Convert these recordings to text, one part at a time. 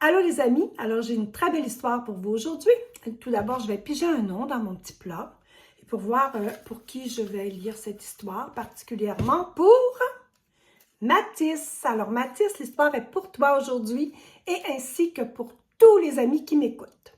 Allô les amis, alors j'ai une très belle histoire pour vous aujourd'hui. Tout d'abord, je vais piger un nom dans mon petit plat et pour voir pour qui je vais lire cette histoire, particulièrement pour Mathis. Alors Mathis, l'histoire est pour toi aujourd'hui et ainsi que pour tous les amis qui m'écoutent.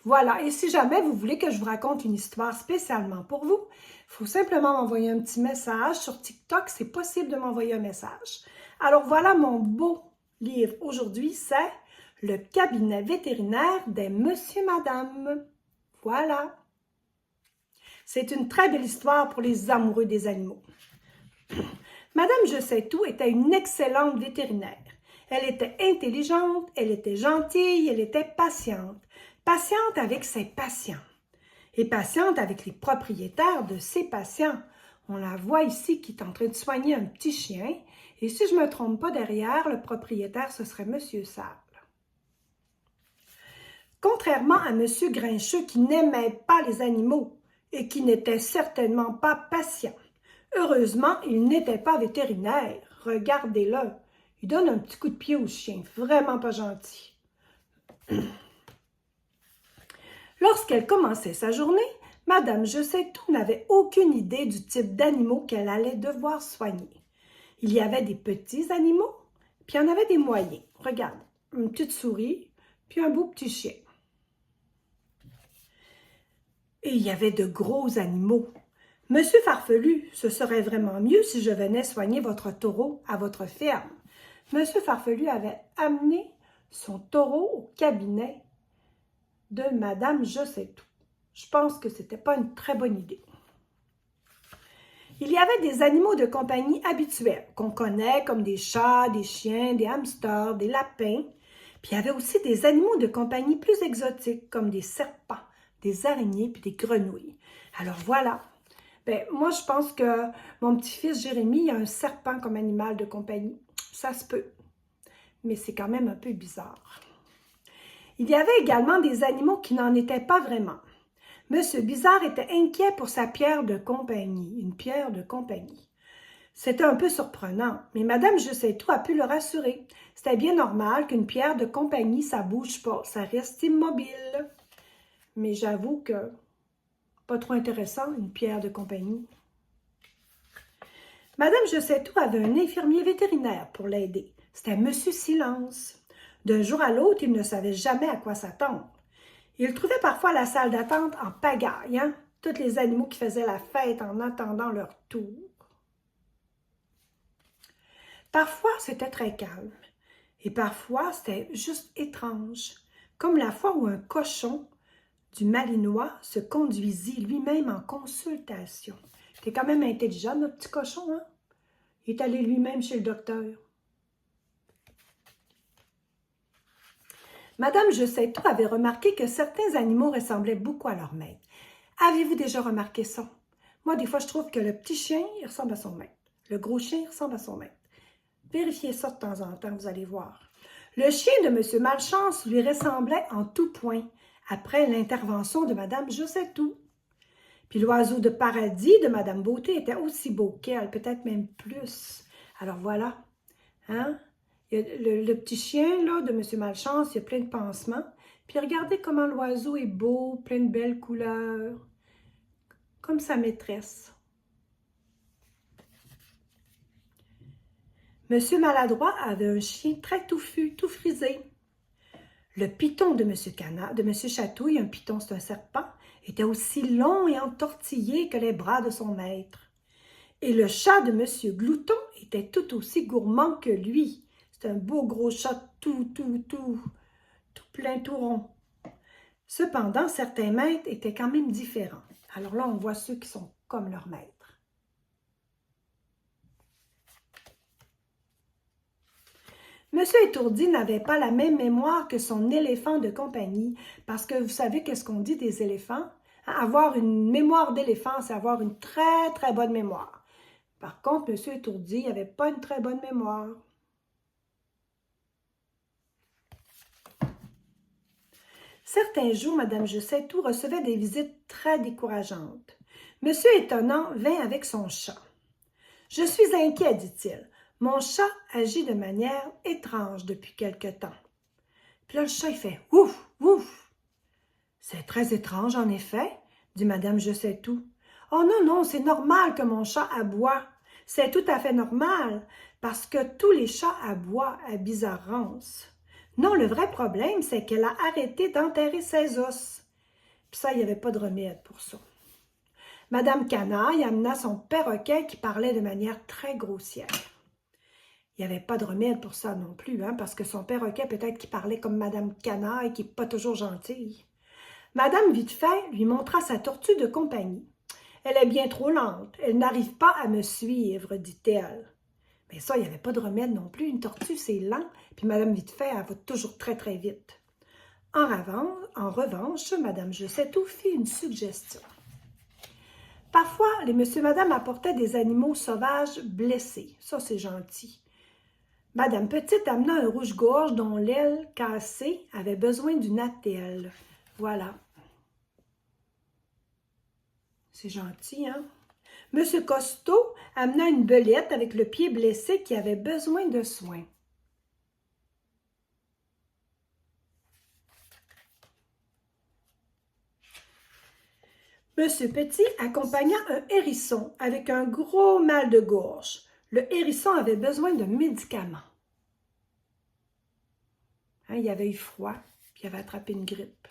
Voilà, et si jamais vous voulez que je vous raconte une histoire spécialement pour vous, il faut simplement m'envoyer un petit message sur TikTok, c'est possible de m'envoyer un message. Alors voilà mon beau livre aujourd'hui, c'est Le cabinet vétérinaire des Monsieur Madame. Voilà. C'est une très belle histoire pour les amoureux des animaux. Madame Je sais tout était une excellente vétérinaire. Elle était intelligente, elle était gentille, elle était patiente. Patiente avec ses patients et patiente avec les propriétaires de ses patients. On la voit ici qui est en train de soigner un petit chien et si je ne me trompe pas derrière, le propriétaire, ce serait Monsieur Sable. Contrairement à Monsieur Grincheux qui n'aimait pas les animaux et qui n'était certainement pas patient, heureusement, il n'était pas vétérinaire. Regardez-le, il donne un petit coup de pied au chien, vraiment pas gentil. Lorsqu'elle commençait sa journée, Madame Je sais tout n'avait aucune idée du type d'animaux qu'elle allait devoir soigner. Il y avait des petits animaux, puis il y en avait des moyens. Regarde, une petite souris, puis un beau petit chien. Et il y avait de gros animaux. Monsieur Farfelu, ce serait vraiment mieux si je venais soigner votre taureau à votre ferme. Monsieur Farfelu avait amené son taureau au cabinet de Madame Je sais tout. Je pense que ce n'était pas une très bonne idée. Il y avait des animaux de compagnie habituels qu'on connaît comme des chats, des chiens, des hamsters, des lapins. Puis il y avait aussi des animaux de compagnie plus exotiques comme des serpents, des araignées puis des grenouilles. Alors voilà. Ben, moi, je pense que mon petit-fils Jérémy a un serpent comme animal de compagnie. Ça se peut, mais c'est quand même un peu bizarre. Il y avait également des animaux qui n'en étaient pas vraiment. Monsieur Bizarre était inquiet pour sa pierre de compagnie, une pierre de compagnie. C'était un peu surprenant, mais Madame Je sais tout a pu le rassurer. C'était bien normal qu'une pierre de compagnie, ça bouge pas, ça reste immobile. Mais j'avoue que pas trop intéressant, une pierre de compagnie. Madame Je sais tout avait un infirmier vétérinaire pour l'aider. C'était Monsieur Silence. D'un jour à l'autre, il ne savait jamais à quoi s'attendre. Il trouvait parfois la salle d'attente en pagaille, hein? Tous les animaux qui faisaient la fête en attendant leur tour. Parfois, c'était très calme. Et parfois, c'était juste étrange. Comme la fois où un cochon du Malinois se conduisit lui-même en consultation. Il est quand même intelligent, notre petit cochon, hein? Il est allé lui-même chez le docteur. Madame Je sais tout avait remarqué que certains animaux ressemblaient beaucoup à leur maître. Avez-vous déjà remarqué ça? Moi, des fois, je trouve que le petit chien, il ressemble à son maître. Le gros chien, il ressemble à son maître. Vérifiez ça de temps en temps, vous allez voir. Le chien de M. Malchance lui ressemblait en tout point, après l'intervention de Madame Je sais tout. Puis l'oiseau de paradis de Madame Beauté était aussi beau qu'elle, peut-être même plus. Alors voilà, hein? Il y a le petit chien là, de M. Malchance, il y a plein de pansements. Puis regardez comment l'oiseau est beau, plein de belles couleurs, comme sa maîtresse. Monsieur Maladroit avait un chien très touffu, tout frisé. Le python de M. Chatouille, un python c'est un serpent, était aussi long et entortillé que les bras de son maître. Et le chat de M. Glouton était tout aussi gourmand que lui. C'est un beau gros chat tout plein, tout rond. Cependant, certains maîtres étaient quand même différents. Alors là, on voit ceux qui sont comme leur maître. Monsieur Étourdi n'avait pas la même mémoire que son éléphant de compagnie, parce que vous savez qu'est-ce qu'on dit des éléphants? Avoir une mémoire d'éléphant, c'est avoir une très bonne mémoire. Par contre, Monsieur Étourdi n'avait pas une très bonne mémoire. Certains jours, Madame Je sais tout recevait des visites très décourageantes. Monsieur Étonnant vint avec son chat. « Je suis inquiet, dit-il. Mon chat agit de manière étrange depuis quelque temps. » Puis là, le chat, il fait « Ouf, ouf! » C'est très étrange, en effet, dit Madame Je sais tout. « Oh non, non, c'est normal que mon chat aboie. C'est tout à fait normal, parce que tous les chats aboient à Bizarrance. Non, le vrai problème, c'est qu'elle a arrêté d'enterrer ses os. » Puis ça, il n'y avait pas de remède pour ça. Madame Canaille amena son perroquet qui parlait de manière très grossière. Il n'y avait pas de remède pour ça non plus, hein, parce que son perroquet, peut-être qu'il parlait comme Madame Canaille, qui n'est pas toujours gentille. Madame Vitefait lui montra sa tortue de compagnie. « Elle est bien trop lente, elle n'arrive pas à me suivre, dit-elle. » Mais ça, il n'y avait pas de remède non plus. Une tortue, c'est lent, puis Madame Vitefait, elle va toujours très, très vite. En revanche, Madame Je sais tout fit une suggestion. Parfois, les monsieur et madame apportaient des animaux sauvages blessés. Ça, c'est gentil. Madame Petite amena un rouge-gorge dont l'aile cassée avait besoin d'une attelle. Voilà. C'est gentil, hein? Monsieur Costaud amena une belette avec le pied blessé qui avait besoin de soins. Monsieur Petit accompagna un hérisson avec un gros mal de gorge. Le hérisson avait besoin de médicaments. Hein, il avait eu froid, puis il avait attrapé une grippe.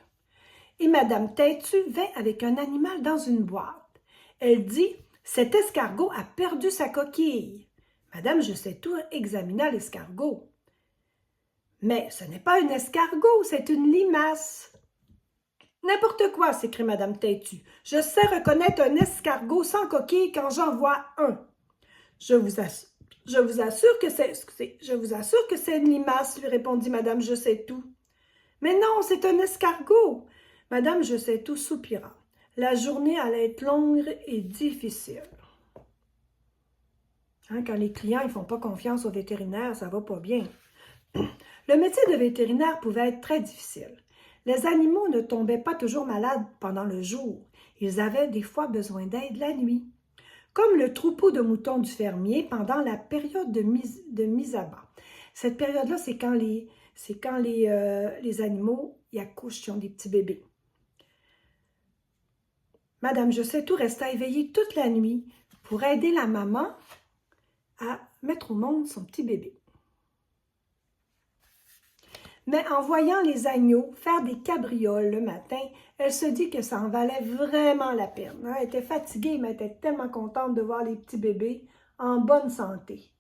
Et Madame Têtue vint avec un animal dans une boîte. Elle dit « Cet escargot a perdu sa coquille. » Madame Je sais tout examina l'escargot. « Mais ce n'est pas un escargot, c'est une limace. » « N'importe quoi, s'écrie Madame Têtue. Je sais reconnaître un escargot sans coquille quand j'en vois un. Je vous assure que c'est une limace, lui répondit Madame Je sais tout. Mais non, c'est un escargot. Madame Je sais tout soupira. La journée allait être longue et difficile. Hein, quand les clients ne font pas confiance au vétérinaire, ça va pas bien. Le métier de vétérinaire pouvait être très difficile. Les animaux ne tombaient pas toujours malades pendant le jour. Ils avaient des fois besoin d'aide la nuit. Comme le troupeau de moutons du fermier pendant la période de mise à bas. Cette période-là, c'est quand les animaux y accouchent, ils ont des petits bébés. Madame Je sais tout resta éveillée toute la nuit pour aider la maman à mettre au monde son petit bébé. Mais en voyant les agneaux faire des cabrioles le matin, elle se dit que ça en valait vraiment la peine. Elle était fatiguée, mais elle était tellement contente de voir les petits bébés en bonne santé.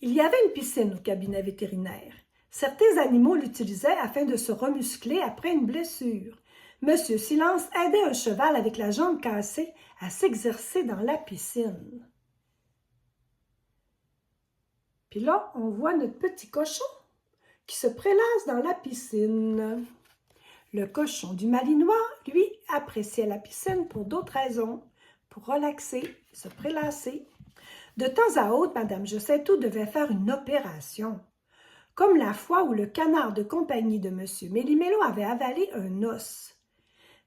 Il y avait une piscine au cabinet vétérinaire. Certains animaux l'utilisaient afin de se remuscler après une blessure. Monsieur Silence aidait un cheval avec la jambe cassée à s'exercer dans la piscine. Puis là, on voit notre petit cochon qui se prélasse dans la piscine. Le cochon du Malinois, lui, appréciait la piscine pour d'autres raisons, pour relaxer, se prélasser. De temps à autre, Madame Je sais tout devait faire une opération, comme la fois où le canard de compagnie de M. Méli-Mélo avait avalé un os.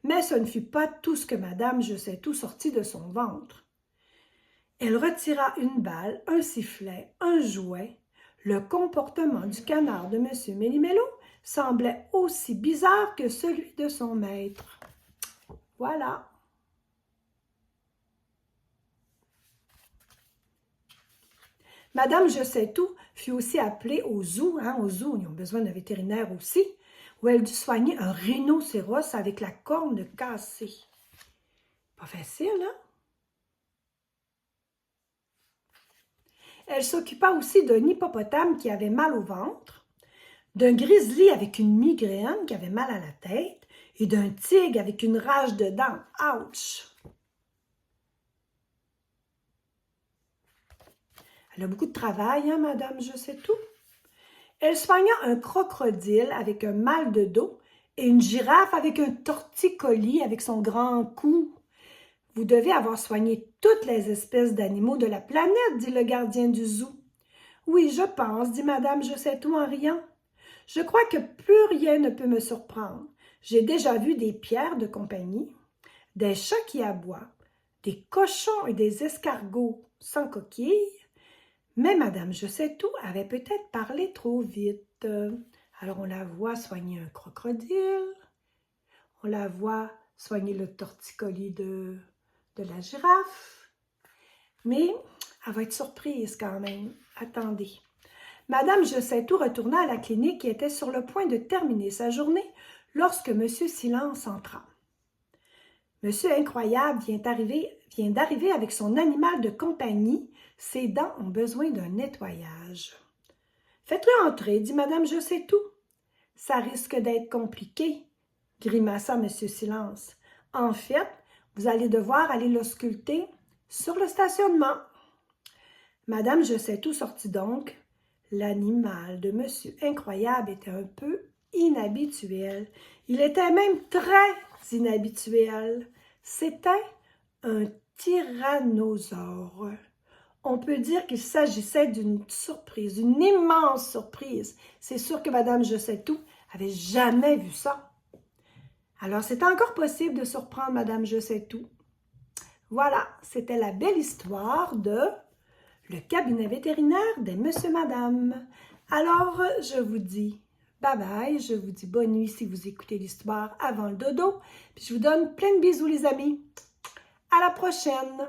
Mais ce ne fut pas tout ce que Madame Je sais tout sortit de son ventre. Elle retira une balle, un sifflet, un jouet. Le comportement du canard de M. Méli-Mélo semblait aussi bizarre que celui de son maître. Voilà. Madame Je sais tout fut aussi appelée au zoo. Au zoo, ils ont besoin d'un vétérinaire aussi, où elle dut soigner un rhinocéros avec la corne cassée. Pas facile, hein? Elle s'occupa aussi d'un hippopotame qui avait mal au ventre, d'un grizzly avec une migraine qui avait mal à la tête et d'un tigre avec une rage de dents. Ouch! Elle a beaucoup de travail, hein, Madame Je sais tout. Elle soigna un crocodile avec un mal de dos et une girafe avec un torticolis avec son grand cou. Vous devez avoir soigné toutes les espèces d'animaux de la planète, dit le gardien du zoo. Oui, je pense, dit Madame Je sais tout en riant. Je crois que plus rien ne peut me surprendre. J'ai déjà vu des pierres de compagnie, des chats qui aboient, des cochons et des escargots sans coquilles, Mais Madame Je sais tout avait peut-être parlé trop vite. Alors on la voit soigner un crocodile, on la voit soigner le torticolis de la girafe, mais elle va être surprise quand même. Attendez. Madame Je sais tout retourna à la clinique et était sur le point de terminer sa journée lorsque Monsieur Silence entra. Monsieur Incroyable vient d'arriver avec son animal de compagnie. Ses dents ont besoin d'un nettoyage. « Faites-le entrer, dit Madame Je sais tout. »« Ça risque d'être compliqué, » grimaça Monsieur Silence. « En fait, vous allez devoir aller l'ausculter sur le stationnement. » Madame Je sais tout sortit donc. L'animal de Monsieur Incroyable était un peu inhabituel. Il était même très inhabituel. C'était un tyrannosaure. On peut dire qu'il s'agissait d'une surprise, une immense surprise. C'est sûr que Madame Je sais tout avait jamais vu ça. Alors, c'est encore possible de surprendre Madame Je sais tout. Voilà, c'était la belle histoire de le cabinet vétérinaire des Monsieur Madame. Alors, je vous dis bye bye, je vous dis bonne nuit si vous écoutez l'histoire avant le dodo. Puis je vous donne plein de bisous les amis. À la prochaine!